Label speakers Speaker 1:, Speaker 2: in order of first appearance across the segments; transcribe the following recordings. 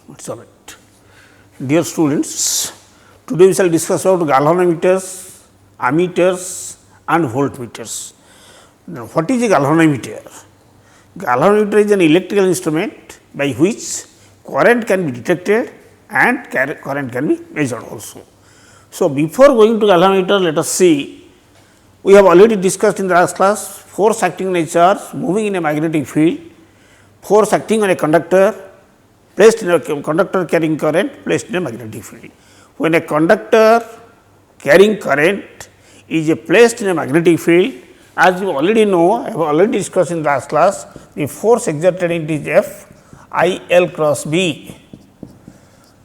Speaker 1: It's all right. Dear students, today we shall discuss about galvanometers, ammeters and voltmeters. Now, what is a galvanometer? Galvanometer is an electrical instrument by which current can be detected and current can be measured also. So, before going to galvanometer, let us see, we have already discussed in the last class force acting on a charge moving in a magnetic field, force acting on a conductor placed in a conductor carrying current placed in a magnetic field. When a conductor carrying current is placed in a magnetic field, as you already know, I have already discussed in the last class, the force exerted it is F I L cross B.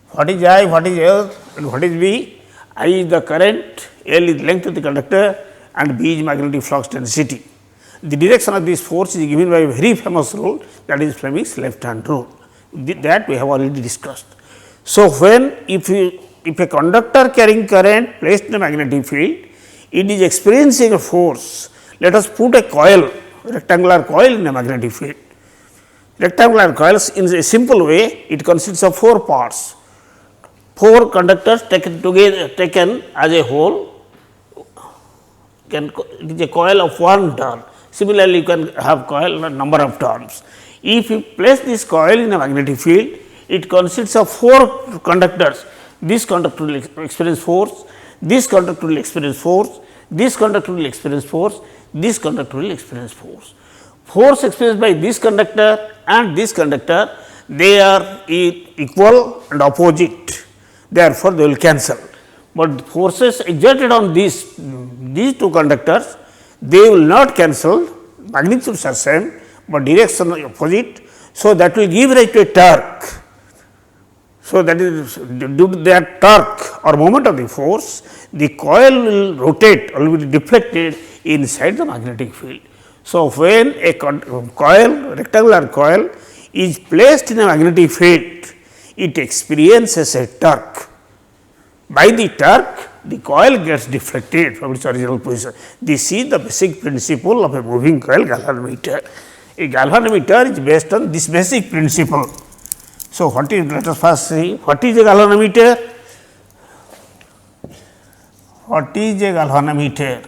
Speaker 1: What is I, what is L and what is B? I is the current, L is length of the conductor and B is magnetic flux density. The direction of this force is given by a very famous rule, that is Fleming's left hand rule, that we have already discussed. So, when if a conductor carrying current placed in a magnetic field, it is experiencing a force. Let us put a coil, rectangular coil in a magnetic field. Rectangular coils in a simple way, it consists of 4 parts, 4 conductors taken together, taken as a whole, it is a coil of 1 turn. Similarly, you can have coil number of turns. If you place this coil in a magnetic field, it consists of 4 conductors. This conductor will experience force, this conductor will experience force, this conductor will experience force, this conductor will experience force. Force experienced by this conductor and this conductor, they are equal and opposite, therefore, they will cancel. But forces exerted on these 2 conductors, they will not cancel, magnitudes are same, but direction are opposite. So, that will give rise to a torque. So, that is due to that torque or moment of the force, the coil will rotate or will be deflected inside the magnetic field. So, when a coil, rectangular coil is placed in a magnetic field, it experiences a torque. By the torque, the coil gets deflected from its original position. This is the basic principle of a moving coil galvanometer. A galvanometer is based on this basic principle. So, what is, let us first see what is a galvanometer? What is a galvanometer?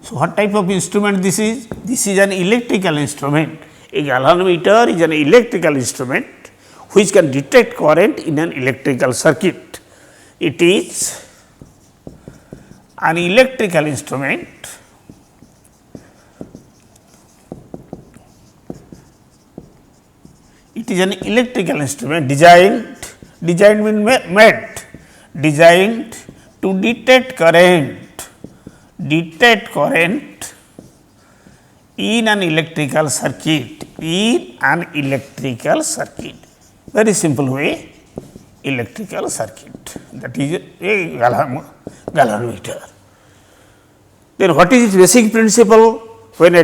Speaker 1: So, what type of instrument this is? This is an electrical instrument. A galvanometer is an electrical instrument which can detect current in an electrical circuit. It is an electrical instrument designed to detect current in an electrical circuit, very simple way, electrical circuit, that is a galvanometer. Then what is its basic principle? When a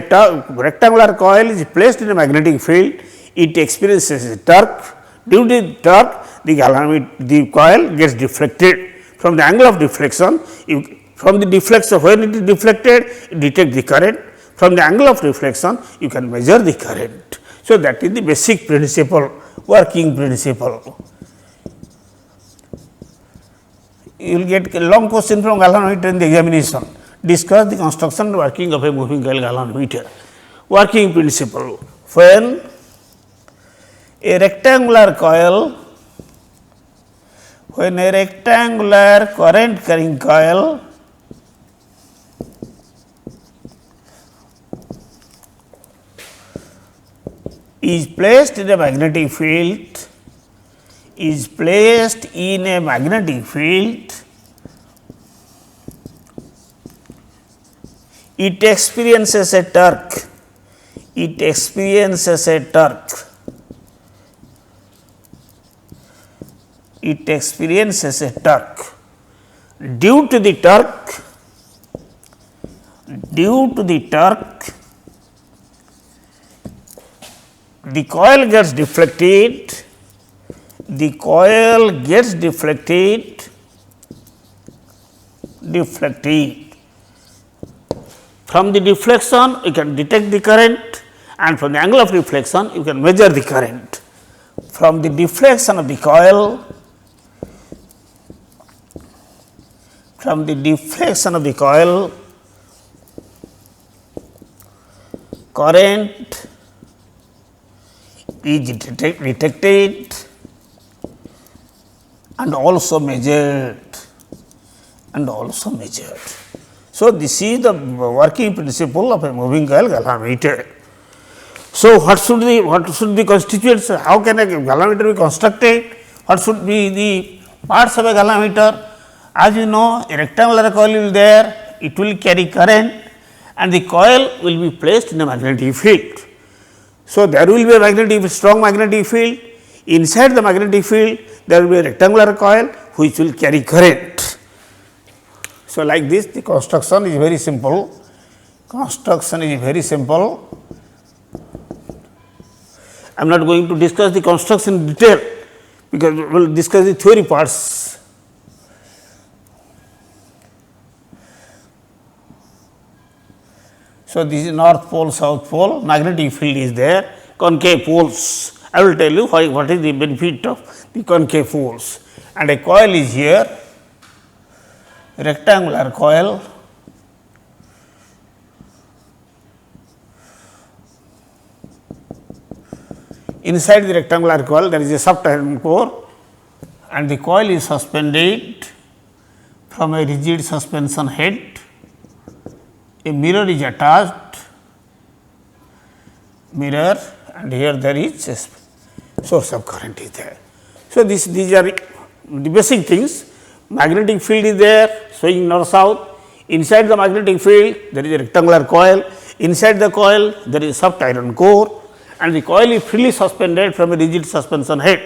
Speaker 1: rectangular coil is placed in a magnetic field, it experiences a torque. Due to the torque, the coil gets deflected. From the angle of deflection, when it is deflected, it detects the current. From the angle of reflection, you can measure the current. So, that is the basic principle, working principle. You will get a long question from galvanometer in the examination. Discuss the construction and working of a moving coil galvanometer. Working principle: when a rectangular coil, current carrying coil is placed in a magnetic field, it experiences a torque. Due to the torque, the coil gets deflected, From the deflection, we can detect the current, and from the angle of deflection you can measure the current. From the deflection of the coil, current is detected and also measured. So, this is the working principle of a moving coil galvanometer. So, what should be constituents? How can a galvanometer be constructed? What should be the parts of a galvanometer? As you know, a rectangular coil will be there, it will carry current and the coil will be placed in a magnetic field. So, there will be a strong magnetic field. Inside the magnetic field, there will be a rectangular coil which will carry current. So, like this the construction is very simple. I am not going to discuss the construction in detail, because we will discuss the theory parts. So, this is north pole, south pole, magnetic field is there, concave poles. I will tell you what is the benefit of the concave poles, and a coil is here, rectangular coil, inside the rectangular coil there is a soft iron core and the coil is suspended from a rigid suspension head. A mirror is attached, and here there is a source of current is there. So, these are the basic things. Magnetic field is there swinging north south. Inside the magnetic field there is a rectangular coil. Inside the coil there is a soft iron core and the coil is freely suspended from a rigid suspension head.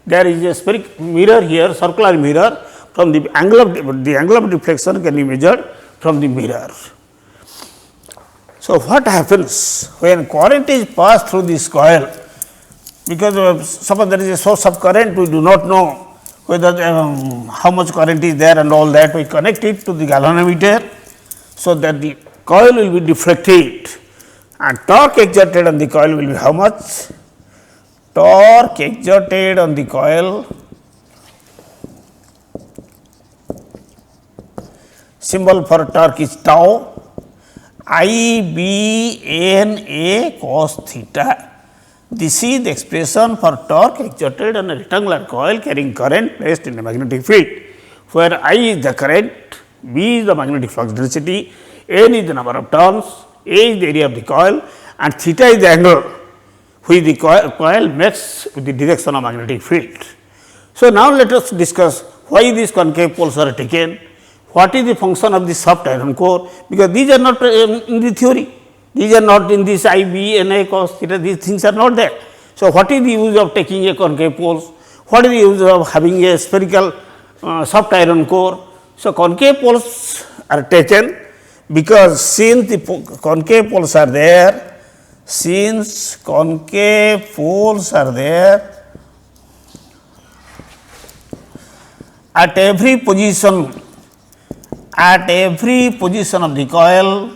Speaker 1: There is a spherical mirror here, circular mirror. From the angle of deflection can be measured from the mirror. So, what happens when current is passed through this coil? Because suppose there is a source of current, we do not know whether how much current is there and all that, we connect it to the galvanometer, so that the coil will be deflected and torque exerted on the coil will be how much? Torque exerted on the coil, symbol for torque is tau, IBNA cos theta. This is the expression for torque exerted on a rectangular coil carrying current placed in a magnetic field, where I is the current, B is the magnetic flux density, N is the number of turns, A is the area of the coil and theta is the angle which the coil makes with the direction of magnetic field. So, now let us discuss why these concave poles are taken, what is the function of the soft iron core, because these are not in the theory. These are not in this I, B, N, A, cos theta, these things are not there. So, what is the use of taking a concave poles? What is the use of having a spherical soft iron core? So, concave poles are taken because since the concave poles are there, at every position of the coil,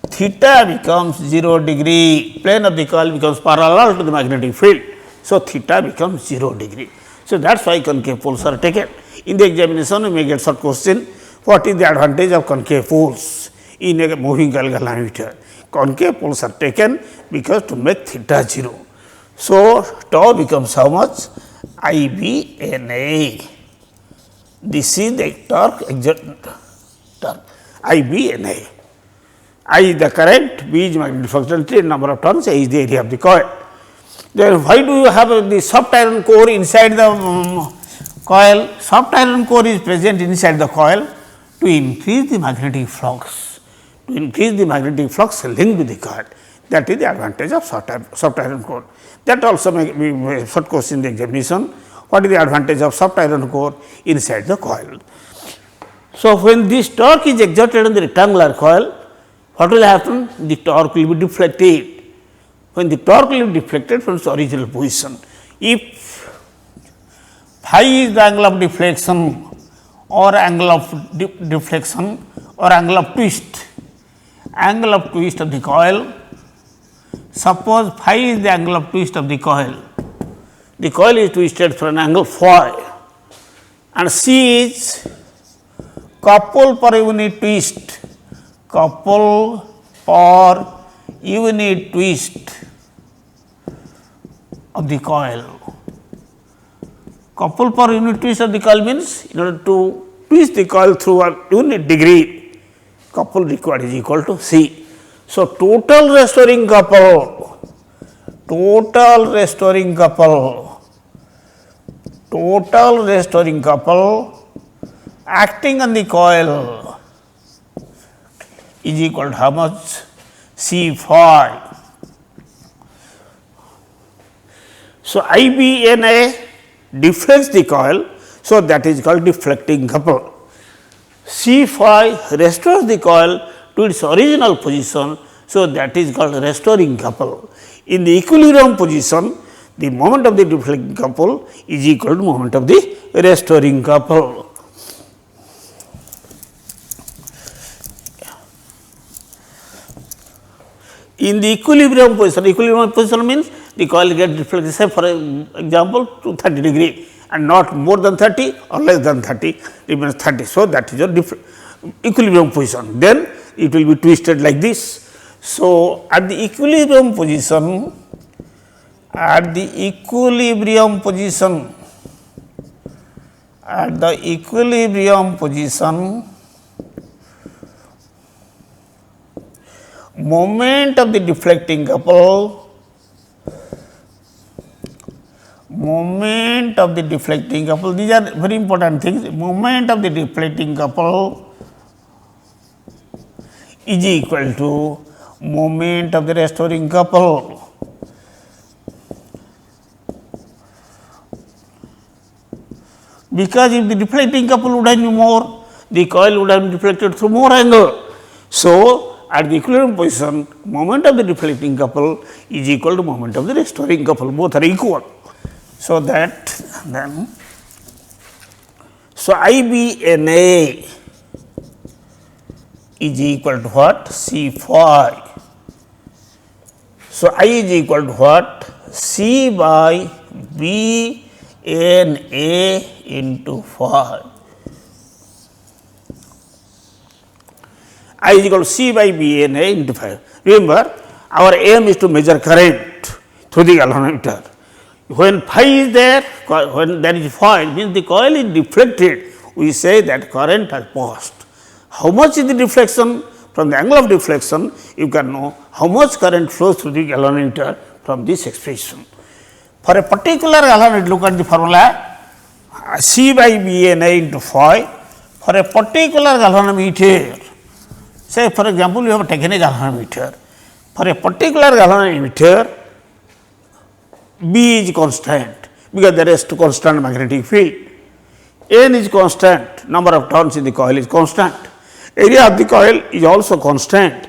Speaker 1: theta becomes 0 degree, plane of the coil becomes parallel to the magnetic field. So, theta becomes 0 degree. So, that is why concave poles are taken. In the examination, we may get short question, what is the advantage of concave poles in a moving coil galvanometer? Concave poles are taken because to make theta 0. So, tau becomes how much? IBNA. This is the torque exerted, IBNA. I is the current, B is magnetic flux density, number of turns, A is the area of the coil. Then why do you have the soft iron core inside the coil? Soft iron core is present inside the coil to increase the magnetic flux, linked with the coil. That is the advantage of soft iron core. That also may be a short question in the examination. What is the advantage of soft iron core inside the coil? So, when this torque is exerted on the rectangular coil, what will happen? The torque will be deflected. When the torque will be deflected from its original position, if phi is the angle of deflection or angle of deflection or angle of twist. Angle of twist of the coil, suppose phi is the angle of twist of the coil. The coil is twisted for an angle phi and C is couple per unit twist, couple per unit twist of the coil. Couple per unit twist of the coil means in order to twist the coil through a unit degree, couple required is equal to C. So, total restoring couple acting on the coil is equal to how much? C phi. So, IBNA deflects the coil, so that is called deflecting couple. C phi restores the coil to its original position, so that is called restoring couple. In the equilibrium position, the moment of the deflecting couple is equal to moment of the restoring couple. In the equilibrium position means the coil gets deflected, say for example to 30 degree and not more than 30 or less than 30, remains 30. So, that is your equilibrium position, then it will be twisted like this. So, at the equilibrium position, moment of the deflecting couple, these are very important things. Moment of the deflecting couple is equal to moment of the restoring couple. Because if the deflecting couple would have been more, the coil would have been deflected through more angle. So, at the equilibrium position, moment of the deflecting couple is equal to moment of the restoring couple, both are equal. So, that then, so IBNA is equal to what? C phi. So, I is equal to what? C by B N A into phi. I is equal to C by B N A into phi. Remember, our aim is to measure current through the galvanometer. When phi is there, when there is phi, means the coil is deflected, we say that current has passed. How much is the deflection? From the angle of deflection, you can know how much current flows through the galvanometer from this expression. For a particular galvanometer, look at the formula C by B N A into phi. For a particular galvanometer, say for example, you have taken a galvanometer. For a particular galvanometer, B is constant because there is constant magnetic field. N is constant, number of turns in the coil is constant. Area of the coil is also constant,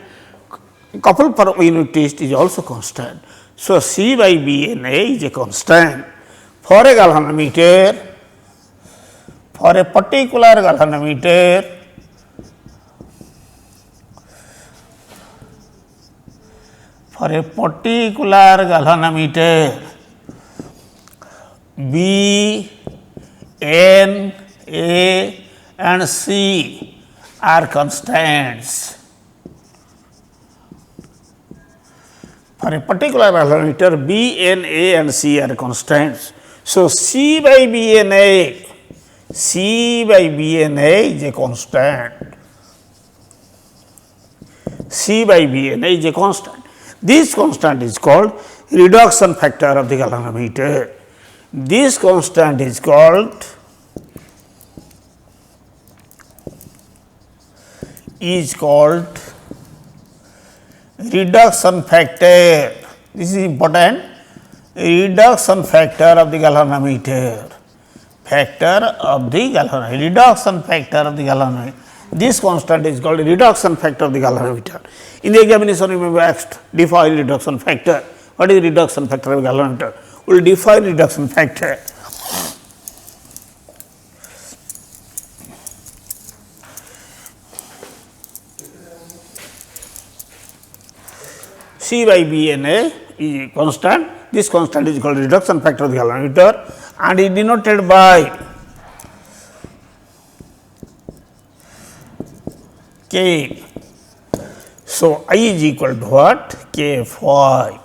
Speaker 1: couple per unit twist is also constant. So, C by B N A is a constant. For a galvanometer, for a particular galvanometer, B, N, A and C are constants. For a particular galvanometer, B, N, A and C are constants. So, C by B N A is a constant. C by B N A is a constant. This constant is called reduction factor of the galvanometer. This constant is called reduction factor. This is important. Reduction factor of the galvanometer. Reduction factor of the galvanometer. This constant is called reduction factor of the galvanometer. In the examination, you may be asked, define reduction factor. What is reduction factor of galvanometer? We will define reduction factor. C by Bna is a constant. This constant is called reduction factor of the galvanometer and is denoted by K. So, I is equal to what? K phi,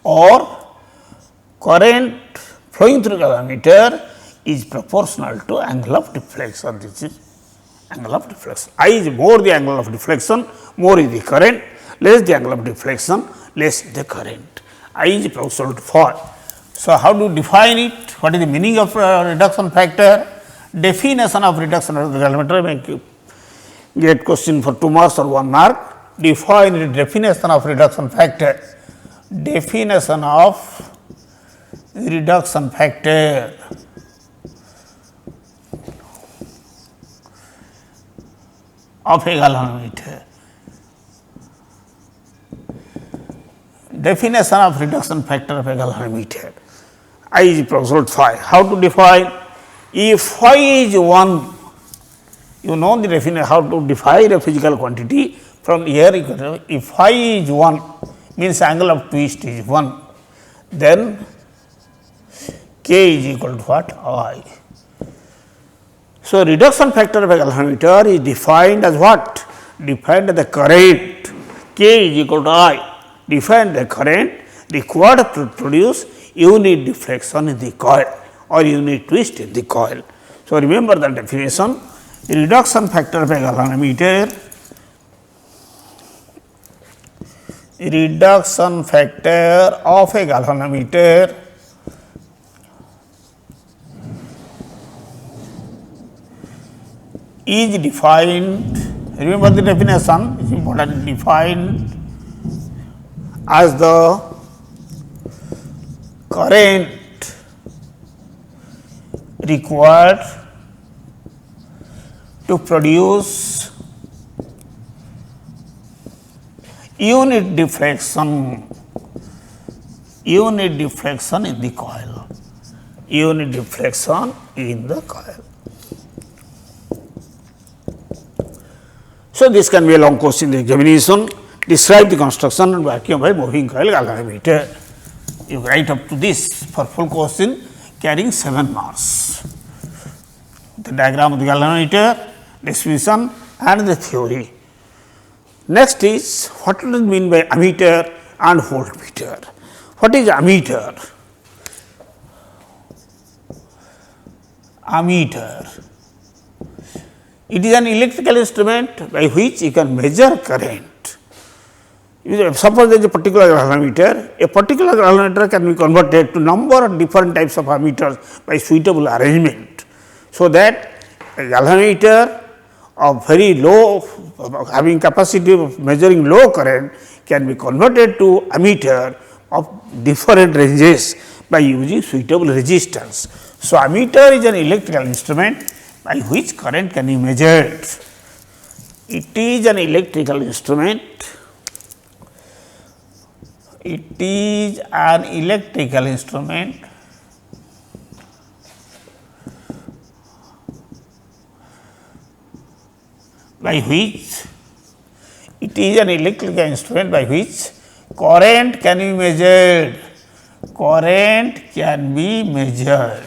Speaker 1: or current flowing through galvanometer is proportional to angle of deflection. This is angle of deflection. I is more the angle of deflection, more is the current, less the angle of deflection, less the current. I is proportional to phi. So, how to define it? What is the meaning of reduction factor? Definition of reduction of the galvanometer may get question for 2 marks or 1 mark. Define the definition of reduction factor. Definition of reduction factor. Of a galvanometer. Definition of reduction factor of a galvanometer. I is proportional to phi. How to define? If phi is 1, you know the definition how to define a physical quantity. From here, if phi is 1 means angle of twist is 1, then K is equal to what? I. So, reduction factor of a galvanometer is defined as what? Defined as the current. K is equal to I. Defined the current required to produce unit deflection in the coil or unit twist in the coil. So, remember the definition. Reduction factor of a galvanometer, reduction factor of a galvanometer is defined, remember the definition is important, defined as the current required to produce unit deflection in the coil, unit deflection in the coil. So, this can be a long question in the examination. Describe the construction and working of a moving coil galvanometer. You write up to this for full question carrying 7 marks. The diagram of the galvanometer, description and the theory. Next is what does it mean by ammeter and voltmeter. What is ammeter? Ammeter. It is an electrical instrument by which you can measure current. Suppose there is a particular galvanometer, a particular galvanometer can be converted to number of different types of ammeters by suitable arrangement. So, that a galvanometer of very low, having capacity of measuring low current can be converted to ammeter of different ranges by using suitable resistance. So, ammeter is an electrical instrument by which current can be measured. It is an electrical instrument. It is an electrical instrument by which current can be measured. Current can be measured.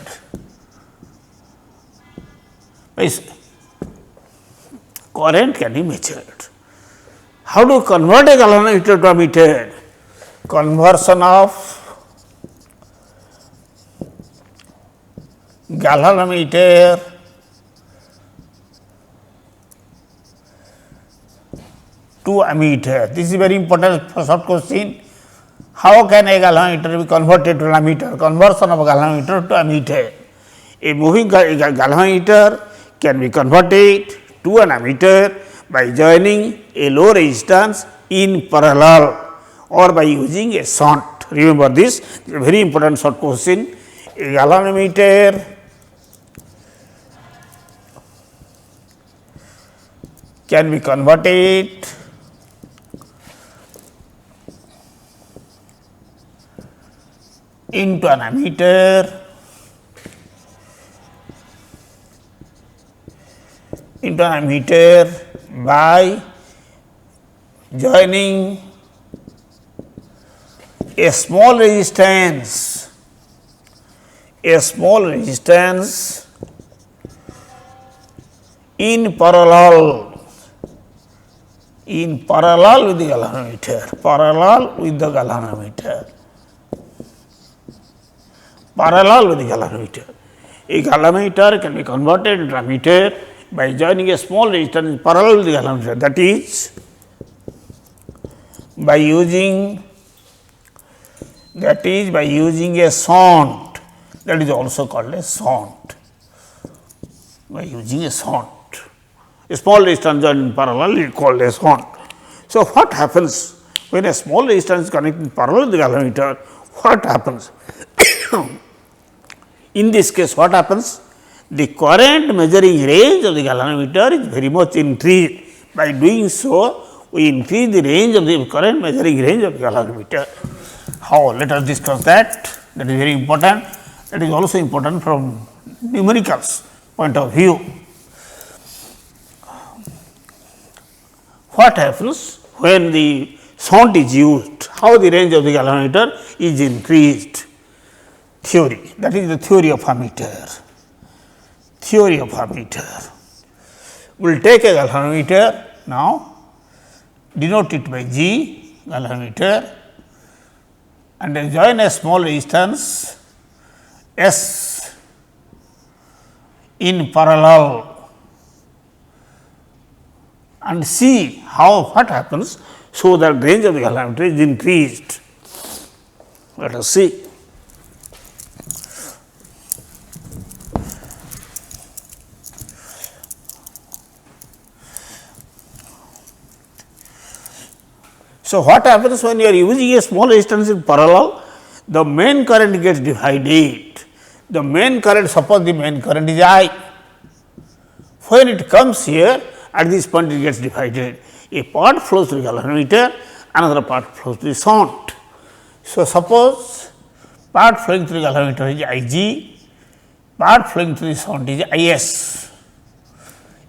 Speaker 1: Current can be measured. How to convert a galvanometer to ammeter? Conversion of galvanometer to ammeter. This is very important for short question. How can a galvanometer be converted to an ammeter? Conversion of a galvanometer to ammeter. A moving galvanometer can be converted to an ammeter by joining a low resistance in parallel or by using a shunt. Remember this, a very important short question. A galvanometer can be converted into an ammeter by joining a small resistance in parallel with the galvanometer, A galvanometer can be converted into ammeter by joining a small resistance in parallel with the galvanometer, that is by using a sont, that is also called a sont. By using a sont, a small resistance joined in parallel is called a sont. So, what happens when a small resistance is connected in parallel with the galvanometer? What happens? In this case, what happens? The current measuring range of the galvanometer is very much increased. By doing so, we increase the range of the current measuring range of the galvanometer. How? Let us discuss that. That is very important. That is also important from numericals point of view. What happens when the sont is used? How the range of the galvanometer is increased? Theory, that is the theory of ammeter. We will take a galvanometer now, denote it by G, galvanometer, and then join a small resistance S in parallel and see what happens. So, that range of the galvanometer is increased. Let us see. So, what happens when you are using a small resistance in parallel? The main current gets divided. The main current, suppose the main current is I. When it comes here, at this point it gets divided. A part flows through the galvanometer, another part flows through the sont. So, suppose part flowing through the galvanometer is Ig, part flowing through the sont is Is.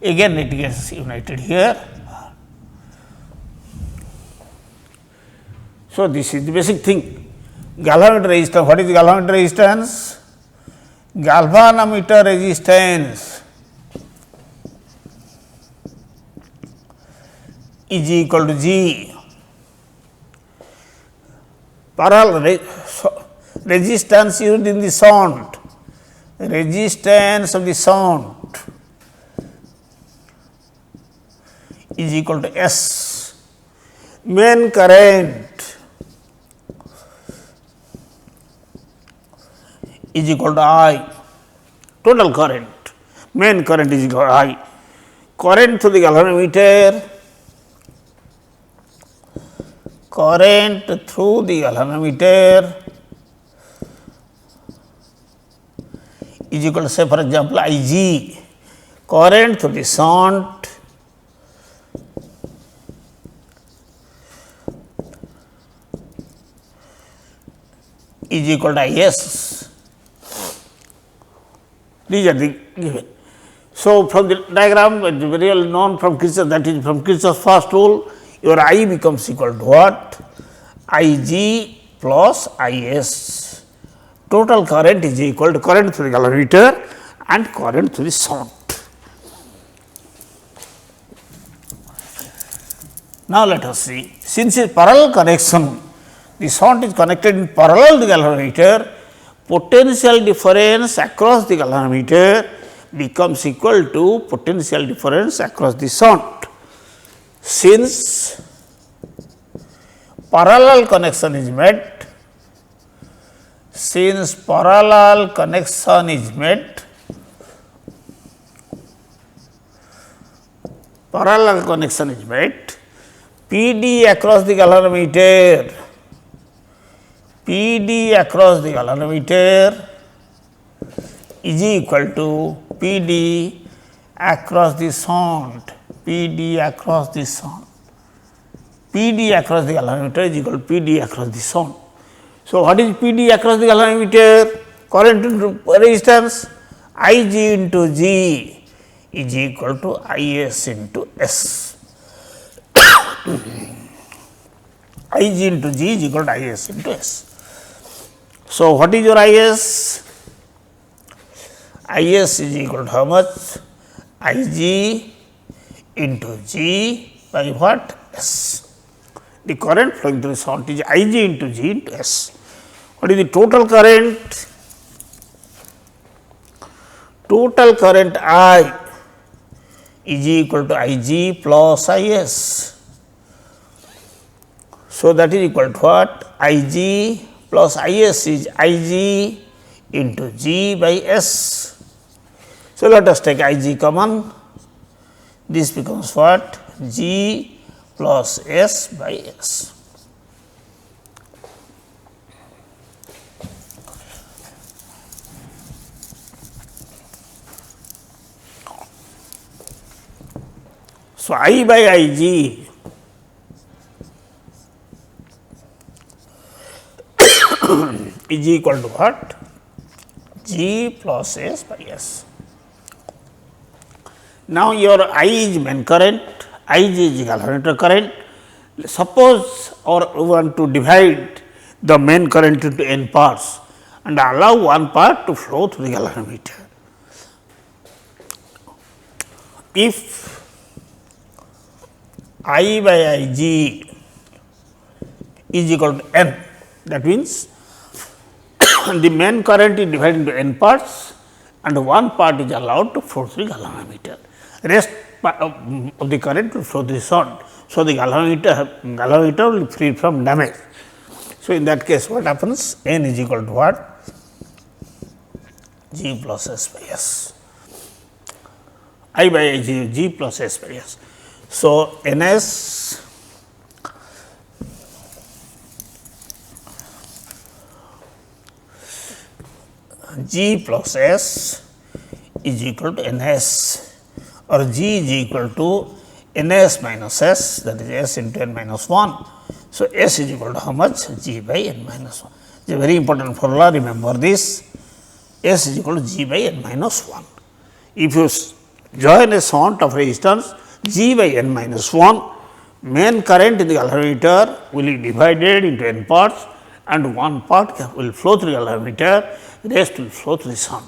Speaker 1: Again it gets united here. So, this is the basic thing. Galvanometer resistance, what is galvanometer resistance? Galvanometer resistance is equal to G. Parallel resistance used in the sont, resistance of the sont is equal to S. Main current is equal to I, total current, main current is equal to I. Current through the galvanometer, is equal to, say for example, Ig. Current through the sont is equal to Is. These are the given. So, from the diagram it is very well known from Kirchhoff, that is from Kirchhoff's first rule, your I becomes equal to what? Ig plus Is. Total current is equal to current through the galvanometer and current through the sont. Now, let us see, since a parallel connection, the sont is connected in parallel to the galvanometer, potential difference across the galvanometer becomes equal to potential difference across the sont. Since parallel connection is met, PD across the galvanometer is equal to PD across the sont, PD across the galvanometer is equal to PD across the sont. So, what is PD across the galvanometer? Current into resistance, Ig into G is equal to Is into S. Ig into G is equal to Is into S. So, what is your Is? Is is equal to how much? Ig into G by what? S. The current flowing through the sound is Ig into G into S. What is the total current? Total current I is equal to Ig plus Is. So, that is equal to what? Ig plus Is is Ig into G by S. So, let us take Ig common. This becomes what? G plus S by S. So, I by Ig is equal to what? G plus S by S. Now, your I is main current, Ig is galvanometer current. Suppose or we want to divide the main current into n parts and allow one part to flow through the galvanometer. If I by Ig is equal to n, that means the main current is divided into n parts and one part is allowed to flow through the galvanometer. Rest of the current will flow through the sound. So, the galvanometer will be free from damage. So, in that case what happens? N is equal to what? G plus S by S. I by I G plus S by S. So, N S G plus S is equal to N S, or G is equal to N S minus S, that is S into n minus 1. So, S is equal to how much? G by n minus 1. It is a very important formula, remember this. S is equal to G by n minus 1. If you join a shunt of resistance G by n minus 1, main current in the galvanometer will be divided into n parts and one part will flow through the galvanometer, rest will flow through the shunt.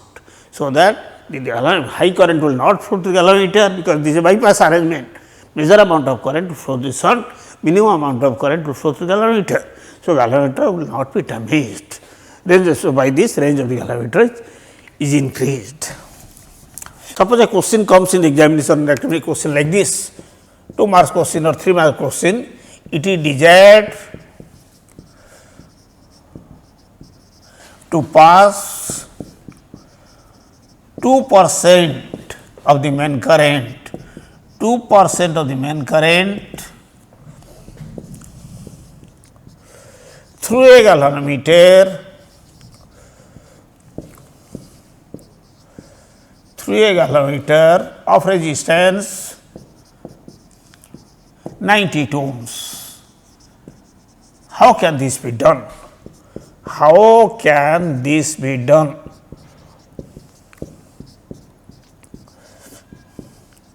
Speaker 1: So, that the high current will not flow to the galvanometer, because this is a bypass arrangement. Major amount of current will flow to the shunt, minimum amount of current will flow to the galvanometer. So, galvanometer will not be damaged. So, by this range of the galvanometer is increased. Suppose a question comes in the examination, that can be a question like this, 2 marks question or 3 mark question. It is desired to pass 2% of the main current, 2% of the main current through a galvanometer, of resistance 90 ohms. How can this be done? How can this be done?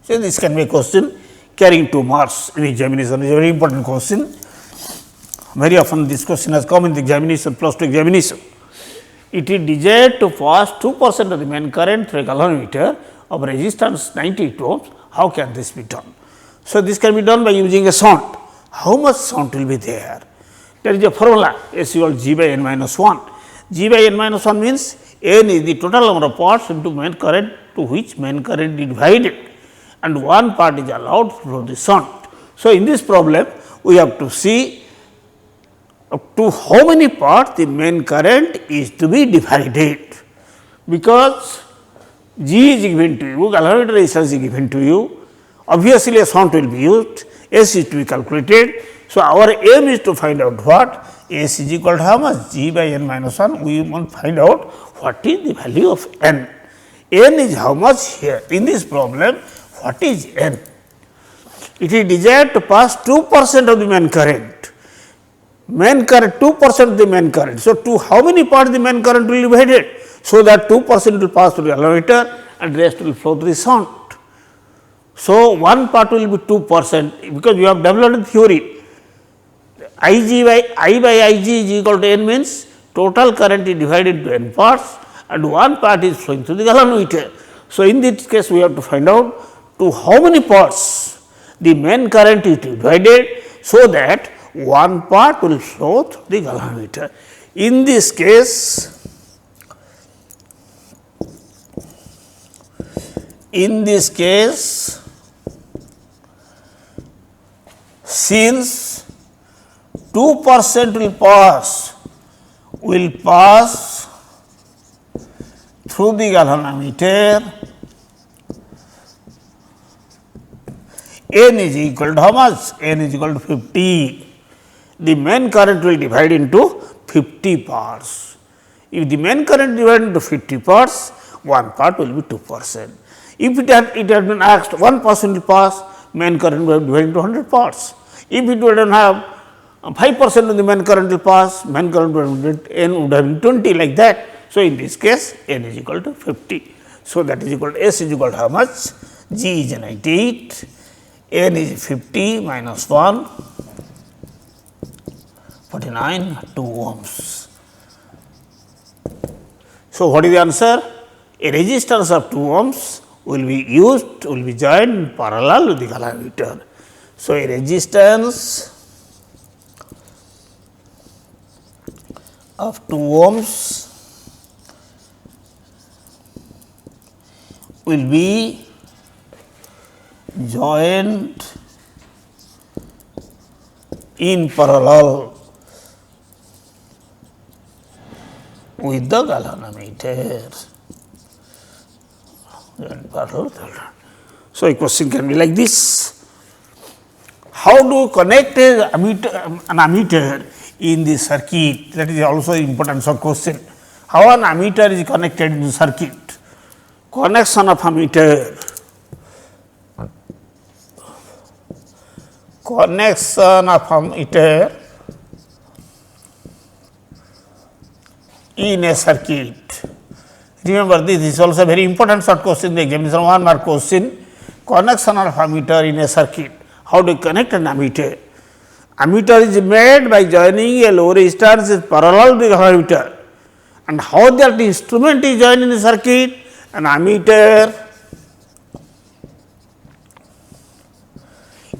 Speaker 1: So, this can be a question carrying 2 marks in examination. It is a very important question. Very often this question has come in the examination, plus 2 examination. It is desired to pass 2% of the main current through a galvanometer of resistance 90 ohms. How can this be done? So, this can be done by using a shunt. How much shunt will be there? There is a formula, S equal G by n minus 1. G by n minus 1 means n is the total number of parts into main current to which main current is divided, and one part is allowed to flow the shunt. So, in this problem we have to see up to how many parts the main current is to be divided, because G is given to you, galvanometer resistance is given to you, obviously a shunt will be used, S is to be calculated. So, our aim is to find out what? S is equal to how much? G by n minus 1, we want to find out what is the value of n. N is how much here? In this problem, what is n? It is desired to pass 2% of the main current. Main current, 2% of the main current. So, to how many parts the main current will be divided? So, that 2% will pass through the galvanometer and rest will flow through the shunt. So, one part will be 2%, because you have developed the theory. I by Ig is equal to N means total current is divided into N parts and one part is flowing through the galvanometer. So, in this case we have to find out to how many parts the main current is divided, so that one part will flow through the galvanometer. In this case, since 2% will pass through the galvanometer, N is equal to how much? N is equal to 50. The main current will divide into 50 parts. If the main current divided into 50 parts, one part will be 2%. If it had been asked 1% will pass, main current will be divided into 100 parts. If it would have 5% of the main current will pass, main current N would have been 20 like that. So, in this case N is equal to 50. So, that is equal to S is equal to how much? G is 98, N is 50 minus 1, 49, 2 ohms. So, what is the answer? A resistance of 2 ohms will be used, will be joined parallel with the galvanometer. So, a resistance of 2 ohms will be joined in parallel with the galvanometer. So, a question can be like this: how do you connect an ammeter in the circuit? That is also important question. How an ammeter is connected in the circuit? Connection of ammeter. In a circuit. Remember, this is also a very important short question, the examination 1 mark question. Connection of ammeter in a circuit. How do you connect an ammeter? Ammeter is made by joining a low resistance is parallel to the ammeter. And how that instrument is joined in the circuit? An ammeter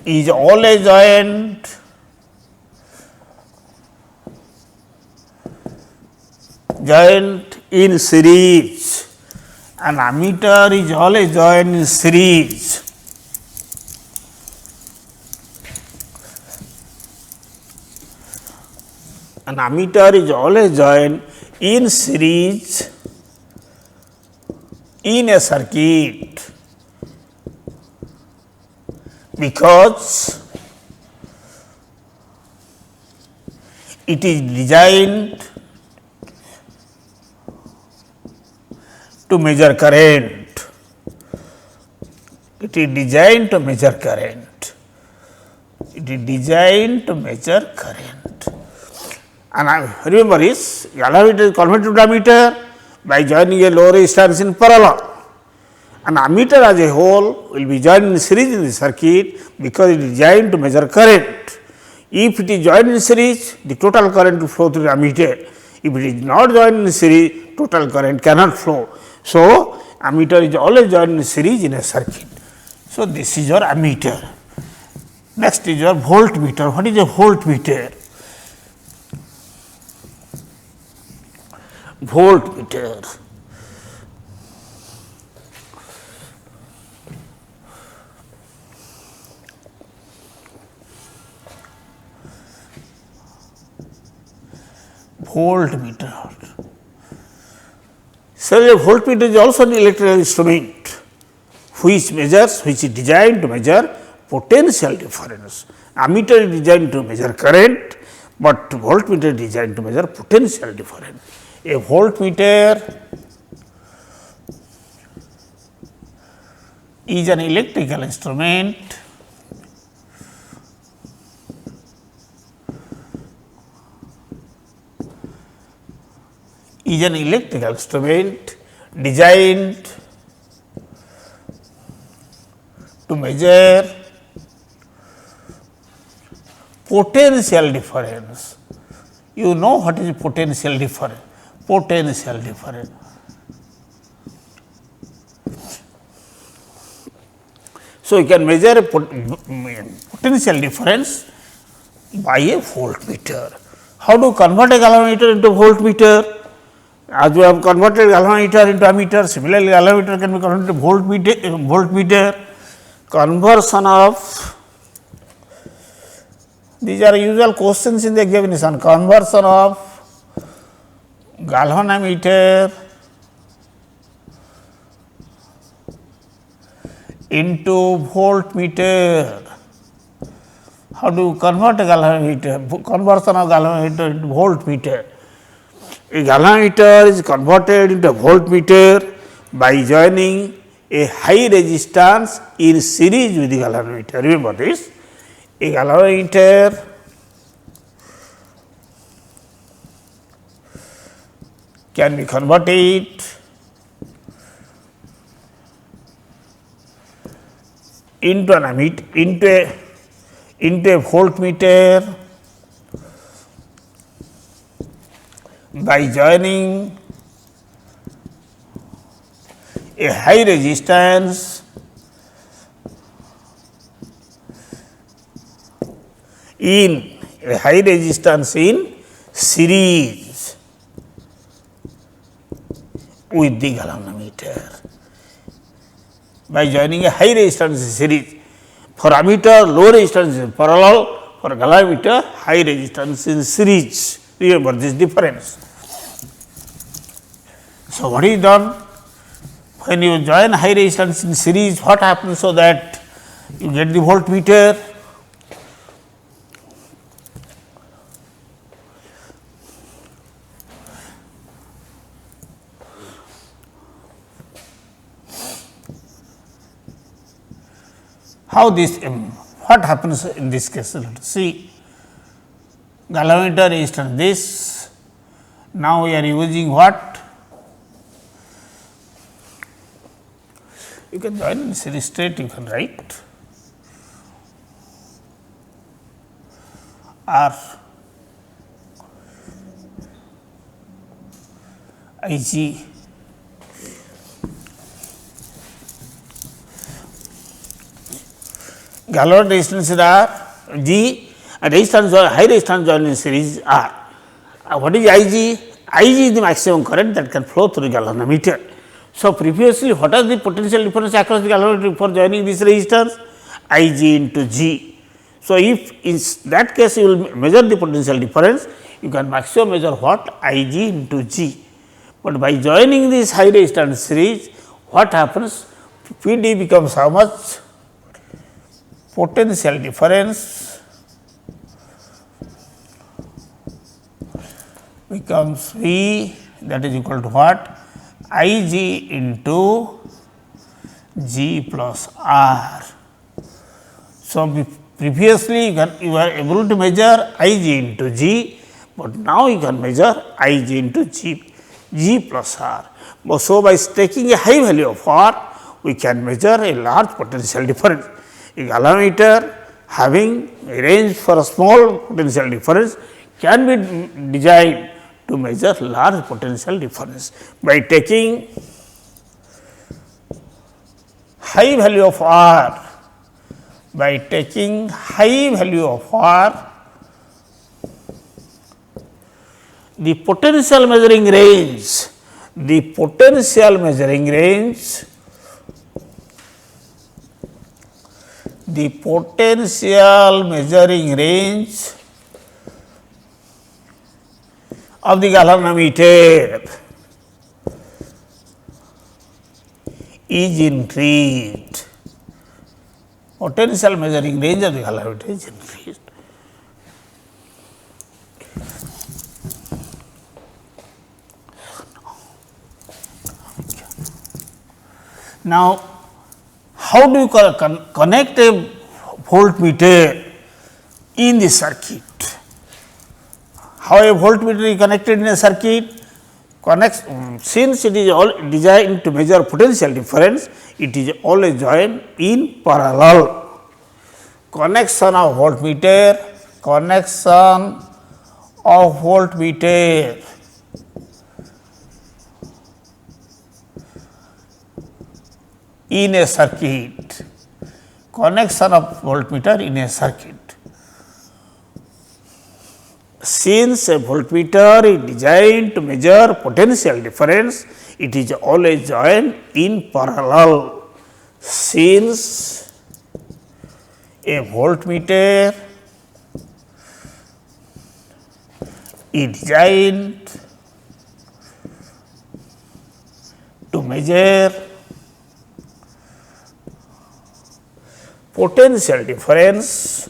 Speaker 1: is always joined in series. An ammeter is always joined in series. An ammeter is always joined in series in a circuit, because it is designed to measure current. It is designed to measure current. It is designed to measure current. And remember, is galvanometer is converted to ammeter by joining a low resistance in parallel. An ammeter as a whole will be joined in series in the circuit, because it is designed to measure current. If it is joined in series, the total current will flow through the ammeter. If it is not joined in series, total current cannot flow. So, ammeter is always joined in series in a circuit. So, this is your ammeter. Next is your voltmeter. What is a voltmeter? Voltmeter. Voltmeter. So, a voltmeter is also an electrical instrument which is designed to measure potential difference. Ammeter is designed to measure current, but voltmeter is designed to measure potential difference. A voltmeter is an electrical instrument designed to measure potential difference. You know what is potential difference? Potential difference. So, you can measure a potential difference by a voltmeter. How to convert a galvanometer into voltmeter? As we have converted galvanometer into ammeter, similarly galvanometer can be converted to voltmeter. Conversion of, these are usual questions in the examination, conversion of galvanometer into voltmeter. How do you convert a galvanometer? Conversion of galvanometer into voltmeter. A galvanometer is converted into a voltmeter by joining a high resistance in series with the galvanometer. Remember this, a galvanometer can be converted into an ammeter, into a voltmeter by joining a high resistance in series with the galvanometer. By joining a high resistance series, for ammeter low resistance is parallel, for galvanometer high resistance in series. Remember this difference. So, what is done? When you join high resistance in series, what happens so that you get the voltmeter? How this, what happens in this case? Let us see. Galvanometer resistance this. Now, we are using what? You can join in series state, you can write R I G galvanometer resistance is R, G, and resistance high resistance joined in series R. What is IG? IG is the maximum current that can flow through the galvanometer. So, previously what is the potential difference across the galvanometer for joining this resistance? IG into G. So, if in that case you will measure the potential difference, you can maximum measure what? IG into G. But by joining this high resistance series, what happens? PD becomes how much? Potential difference becomes V, that is equal to what? I G into G plus R. So, previously you were able to measure I G into G, but now you can measure I G into G plus R. So, by taking a high value of R, we can measure a large potential difference. A galvanometer having a range for a small potential difference can be designed to measure large potential difference. By taking high value of R, the potential measuring range, of the galvanometer is increased. Potential measuring range of the galvanometer is increased. Now, how do you connect a voltmeter in the circuit? How a voltmeter is connected in a circuit? Since it is all designed to measure potential difference, it is always joined in parallel. Connection of voltmeter connection of voltmeter in a circuit, connection of voltmeter in a circuit. Since a voltmeter is designed to measure potential difference, it is always joined in parallel. Since a voltmeter is designed to measure potential difference,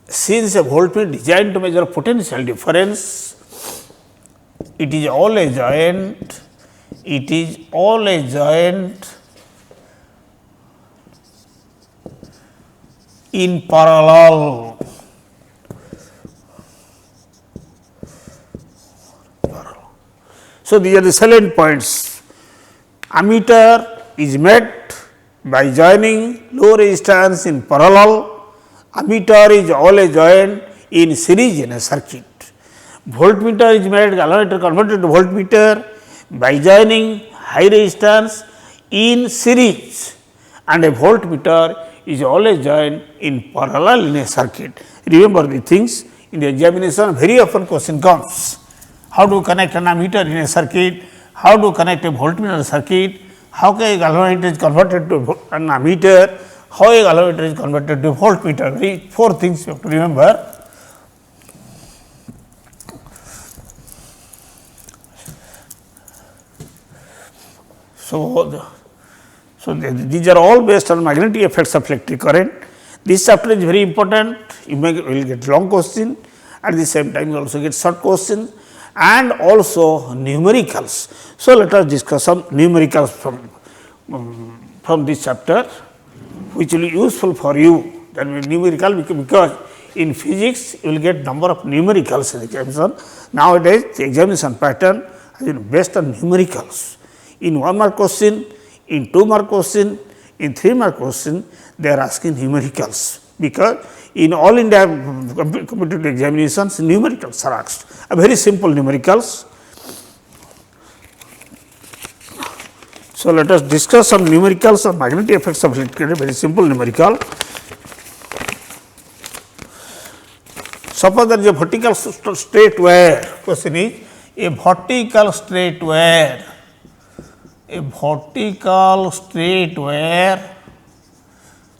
Speaker 1: since a voltmeter designed to measure potential difference, it is always joined, in parallel. So, these are the salient points. Ammeter is met by joining low resistance in parallel. Ammeter is always joined in series in a circuit. Voltmeter is made, galvanometer converted to voltmeter by joining high resistance in series, and a voltmeter is always joined in parallel in a circuit. Remember the things in the examination, very often question comes. How to connect an ammeter in a circuit, how to connect a voltmeter in a circuit, how can a galvanometer is converted to an ammeter, how a galvanometer is converted to a voltmeter. These 4 things you have to remember. So, these are all based on magnetic effects of electric current. This chapter is very important. You will get long question, at the same time you also get short question, and also numericals. So, let us discuss some numericals from this chapter, which will be useful for you. That will be numerical, because in physics you will get number of numericals in the examination. Nowadays the examination pattern has been based on numericals. In 1 mark question, in 2 mark question, in 3 mark question, they are asking numericals, because in all India competitive examinations numericals are asked, a very simple numericals. So, let us discuss some numericals of magnetic effects of electric current, very simple numerical. Suppose there is a vertical straight wire, question is a vertical straight wire,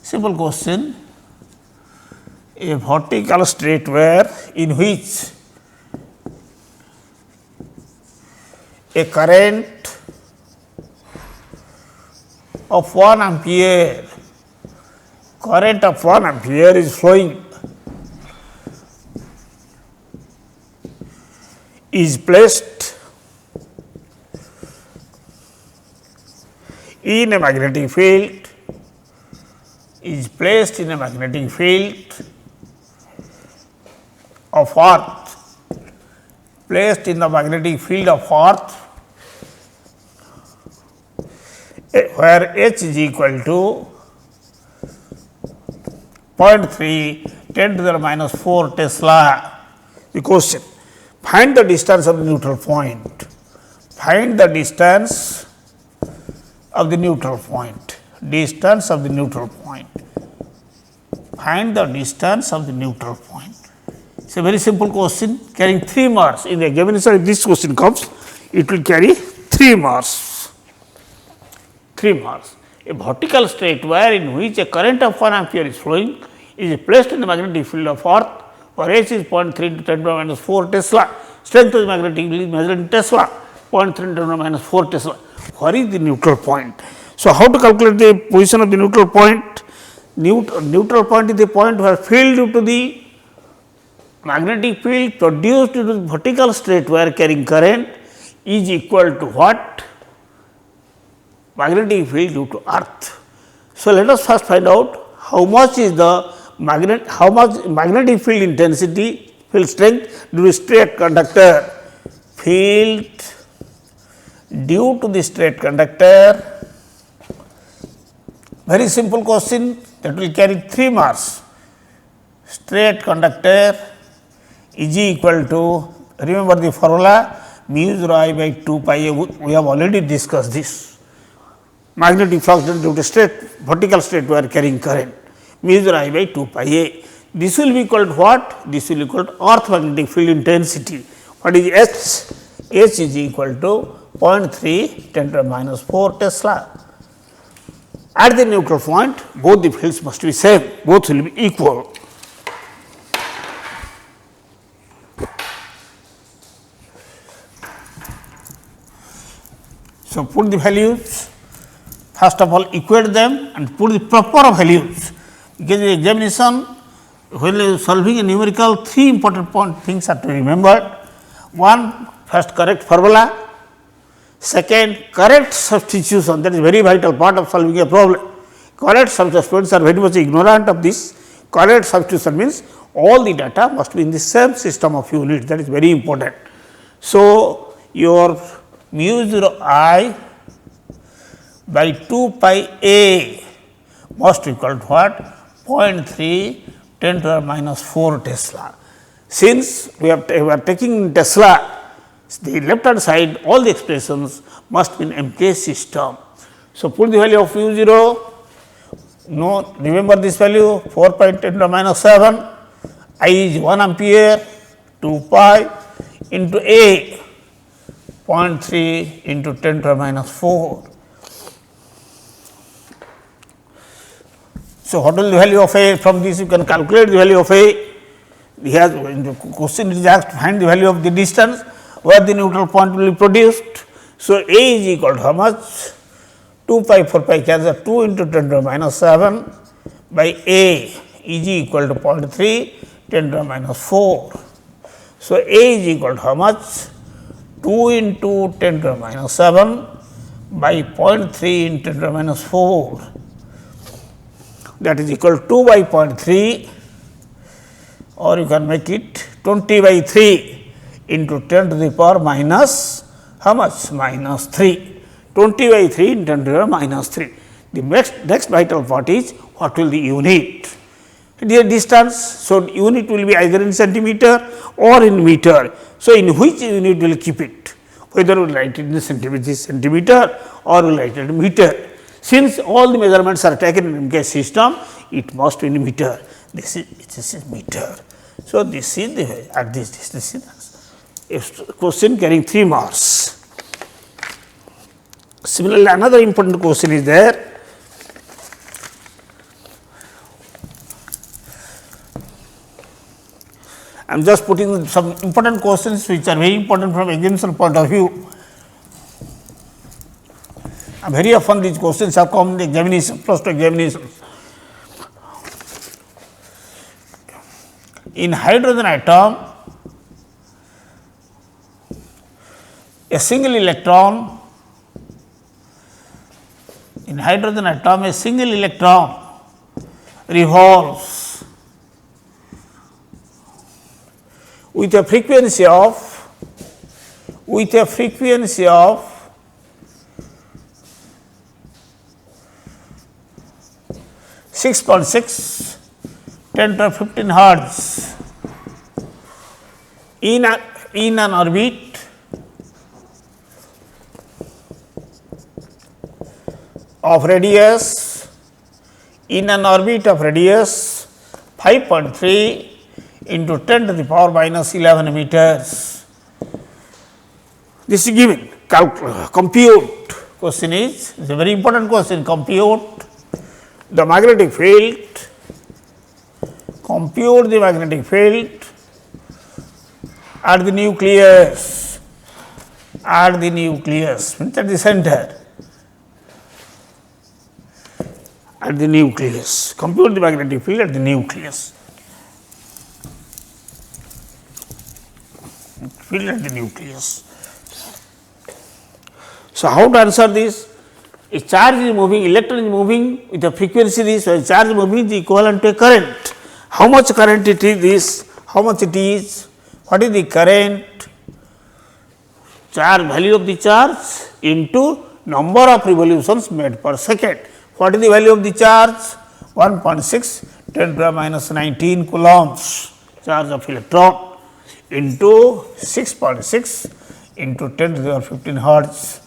Speaker 1: simple question, a vertical straight wire in which a current of 1 ampere, is flowing, is placed in a magnetic field, of earth, placed in the magnetic field of earth, where H is equal to 0.3 10 to the minus 4 Tesla. The question, find the distance of the neutral point. Find the distance of the neutral point. Find the distance of the neutral point. It's a very simple question carrying 3 marks. In the examination, if this question comes, it will carry 3 marks. 3 marks. A vertical straight wire in which a current of 1 ampere is flowing is placed in the magnetic field of earth, where H is 0.3 to 10 to the minus 4 Tesla. Strength of the magnetic field is measured in Tesla, 0.3 to the minus 4 Tesla. Where is the neutral point? So, how to calculate the position of the neutral point? Neutral point is the point where field due to the magnetic field produced due to the vertical straight wire carrying current is equal to what? Magnetic field due to earth. So, let us first find out how much is the magnetic field intensity, field strength due to straight conductor. Field due to the straight conductor Very simple question that will carry 3 marks. Straight conductor is equal to, remember the formula, mu 0 I by 2 pi a, we have already discussed this. Magnetic flux due to straight, vertical straight we are carrying current, mu 0 I by 2 pi a. This will be equal to what? This will be equal to earth magnetic field intensity. What is H? H is equal to 0.3 10 to the minus 4 Tesla. At the neutral point, both the fields must be same, both will be equal. So, put the values, first of all equate them and put the proper values, because the examination when solving a numerical, 3 important things are to be remembered. One, first correct formula, second correct substitution, that is very vital part of solving a problem. Correct substitutions are very much ignorant of this. Correct substitution means all the data must be in the same system of units, that is very important. So, your mu 0 I by 2 pi a must equal to what? 0.3 10 to the minus 4 Tesla. Since we are taking Tesla, the left hand side all the expressions must be in MK system. So, put the value of mu 0, no, remember this value 4.10 to the minus 7, I is 1 ampere, 2 pi into A, 0.3 into 10 to the minus 4. So, what will the value of A? From this you can calculate the value of A. He has, in the question is asked to find the value of the distance where the neutral point will be produced. So, A is equal to how much? 2 pi 4 pi cancel 2 into 10 to the minus 7 by A is equal to 0.3 10 to the minus 4. So, A is equal to how much? 2 into 10 to the minus 7 by 0.3 into 10 to the minus 4, that is equal to 2 by 0.3, or you can make it 20 by 3 into 10 to the power minus how much? Minus 3, 20 by 3 into 10 to the power minus 3. The next vital part is what will the unit? The distance. So, unit will be either in centimeter or in meter. So, in which unit will keep it? Whether we will write it in centimeter or we will write it in meter. Since all the measurements are taken in MK system, it must be in meter. This is meter. So, this is the at this distance. A question carrying 3 marks. Similarly, another important question is there. I am just putting some important questions which are very important from examination point of view. Very often these questions have come in the examination, plus 2 examinations. In hydrogen atom, a single electron, in hydrogen atom a single electron revolves with a frequency of 6.6 10 to 15 hertz in an orbit of radius 5.3 into 10 to the power minus 11 meters. This is given. Compute. Question is a very important question. Compute the magnetic field. Compute the magnetic field at the nucleus. Means at the center. At the nucleus. Compute the magnetic field at the nucleus. So, how to answer this? A charge is moving, electron is moving with a frequency this, so a charge moving is equivalent to a current. How much current it is this? How much it is? What is the current? Charge, value of the charge into number of revolutions made per second. What is the value of the charge? 1.6 10 to the minus 19 coulombs charge of electron into 6.6 into 10 to the 15 hertz,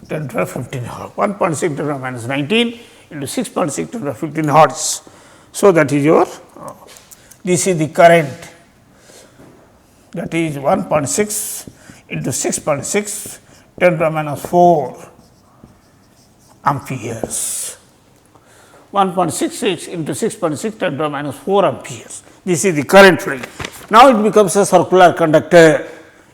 Speaker 1: 10 to the 15 hertz, 1.6 to the minus 19 into 6.6 to the 15 hertz. So, that is your this is the current, that is 1.6 into 6.6 10 to the minus 4 amperes, 1.66 into 6.6 10 to the minus 4 amperes. This is the current flowing. Now, it becomes a circular conductor.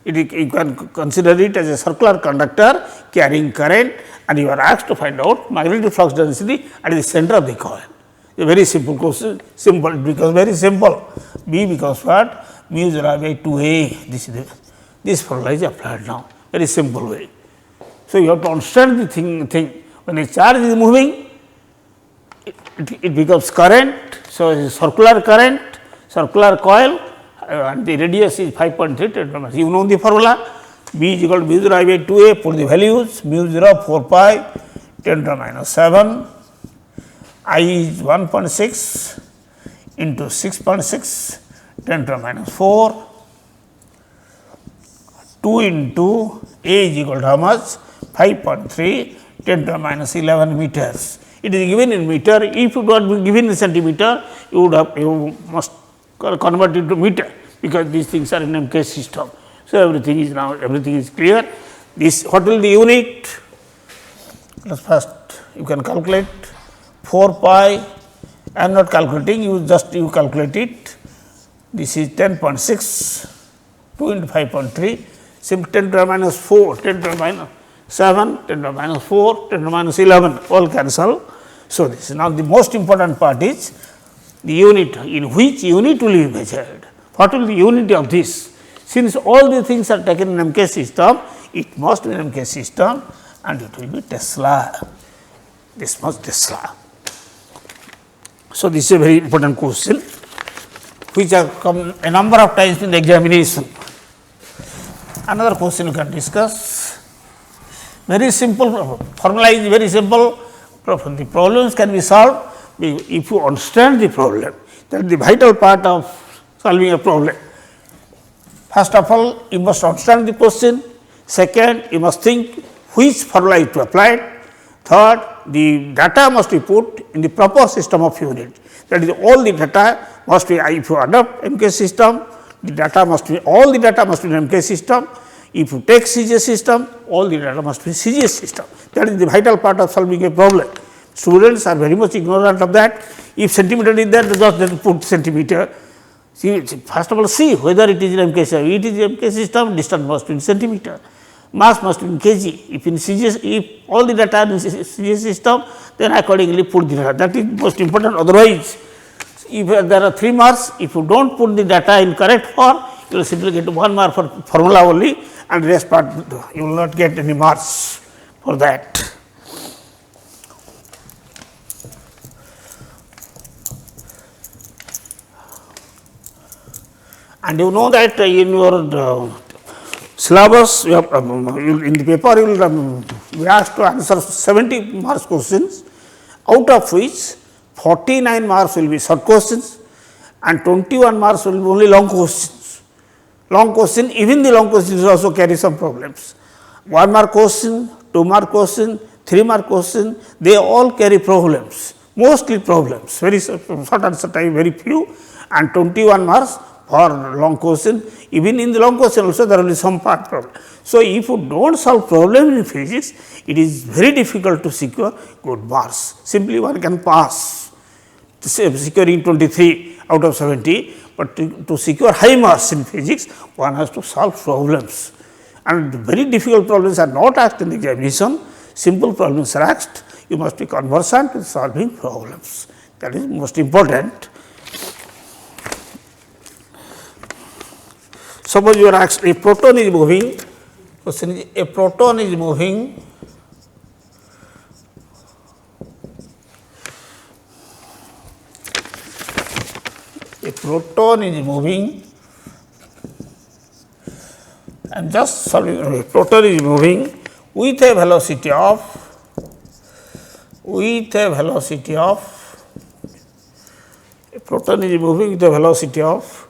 Speaker 1: You can consider it as a circular conductor carrying current, and you are asked to find out magnetic flux density at the center of the coil. A very simple question, simple, it becomes very simple. B becomes what? Mu 0 by 2A. This formula is applied now, very simple way. So, you have to understand the thing. When a charge is moving, it becomes current. So, it is circular current, circular coil, and the radius is 5.3. You know the formula. B is equal to mu 0 by 2A, put the values, mu 0 4 pi 10 to the minus 7, I is 1.6 into 6.6 10 to the minus 4, 2 into A is equal to how much? 5.3 10 to the minus 11 meters. It is given in meter. If it was given in centimeter, you must convert it to meter, because these things are in MK system. So, everything is clear. This, what will the unit? Let us first, you can calculate 4 pi. I am not calculating, you calculate it. This is 10.6, 2 into 5.3, simple 10 to the minus 4, 10 to the minus 7, 10 to the minus 4, 10 to the minus 11, all cancel. So, this is now the most important part is the unit, in which unit will be measured. What will the unit of this? Since all these things are taken in MK system, it must be in MK system, and it will be Tesla. This must Tesla. So, this is a very important question, which have come a number of times in the examination. Another question you can discuss. Very simple, formula is very simple. The problems can be solved if you understand the problem. That is the vital part of solving a problem. First of all, you must understand the question. Second, you must think which formula is to apply. Third, the data must be put in the proper system of unit. That is, all the data must be, if you adopt MK system, the data must be, all the data must be in MK system. If you take CGS system, all the data must be CGS system. That is the vital part of solving a problem. Students are very much ignorant of that. If centimeter is there, just put centimeter. See, first of all, see whether it is in MK system. It is in MK system, distance must be in centimeter, mass must be in kg. If in CGS, if all the data are in CGS system, then accordingly put the data. That is most important. Otherwise, if there are 3 marks, if you do not put the data in correct form, you will simply get 1 mark for formula only, and rest part you will not get any marks for that. And you know that in your syllabus, you have, in the paper you will be asked to answer 70 marks questions, out of which 49 marks will be short questions and 21 marks will be only long questions. Long question, even the long questions also carry some problems. 1 mark question, 2 mark question, 3 mark question, they all carry problems, mostly problems, very short answer time, very few, and 21 marks for long question. Even in the long question also there will be some part problem. So, if you do not solve problem in physics, it is very difficult to secure good marks. Simply one can pass, securing 23 out of 70, but to secure high marks in physics, one has to solve problems. And very difficult problems are not asked in the examination, simple problems are asked. You must be conversant with solving problems, that is most important. Suppose you are asked, a proton is moving, question is, a proton is moving and just solving, a proton is moving with a velocity of with a velocity of, a proton is moving with a velocity of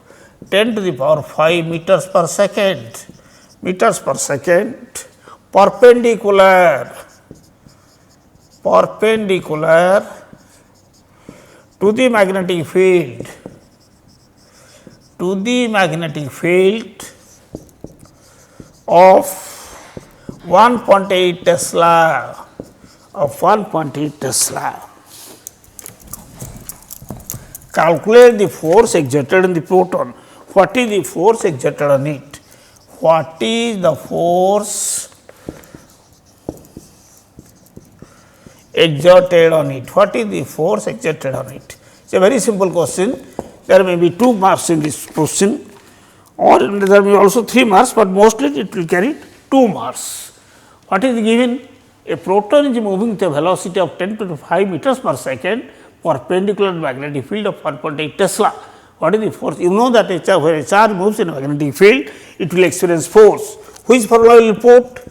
Speaker 1: 10 to the power 5 meters per second, perpendicular to the magnetic field, of 1.8 Tesla, Calculate the force exerted on the proton. What is the force exerted on it? What is the force exerted on it? What is the force exerted on it? It is a very simple question. There may be 2 marks in this question, or there may be also 3 marks, but mostly it will carry 2 marks. What is given? A proton is moving with a velocity of 10 to the 5 meters per second, perpendicular to magnetic field of 1.8 Tesla. What is the force? You know that when a charge moves in a magnetic field, it will experience force. Which formula will put?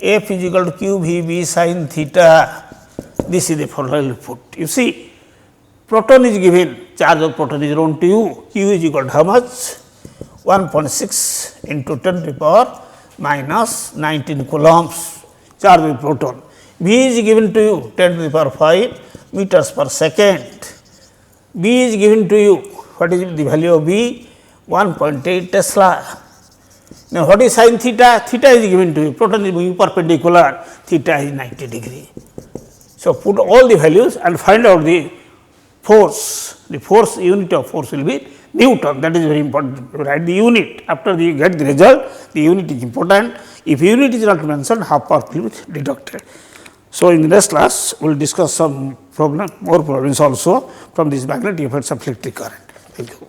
Speaker 1: F is equal to q v b sin theta. This is the formula will put. You see, proton is given, charge of proton is around 2, q is equal to how much? 1.6 into 10 to the power minus 19 coulombs, charge of proton. B is given to you 10 to the power 5 meters per second. B is given to you, what is the value of B? 1.8 Tesla. Now, what is sin theta? Theta is given to you, proton is moving perpendicular, theta is 90 degree. So, put all the values and find out the force. The force, unit of force will be Newton. That is very important. Write the unit. After you get the result, the unit is important. If unit is not mentioned, half power will be deducted. So, in the next class, we will discuss some more problems also from these magnetic effects of electric current. Thank you.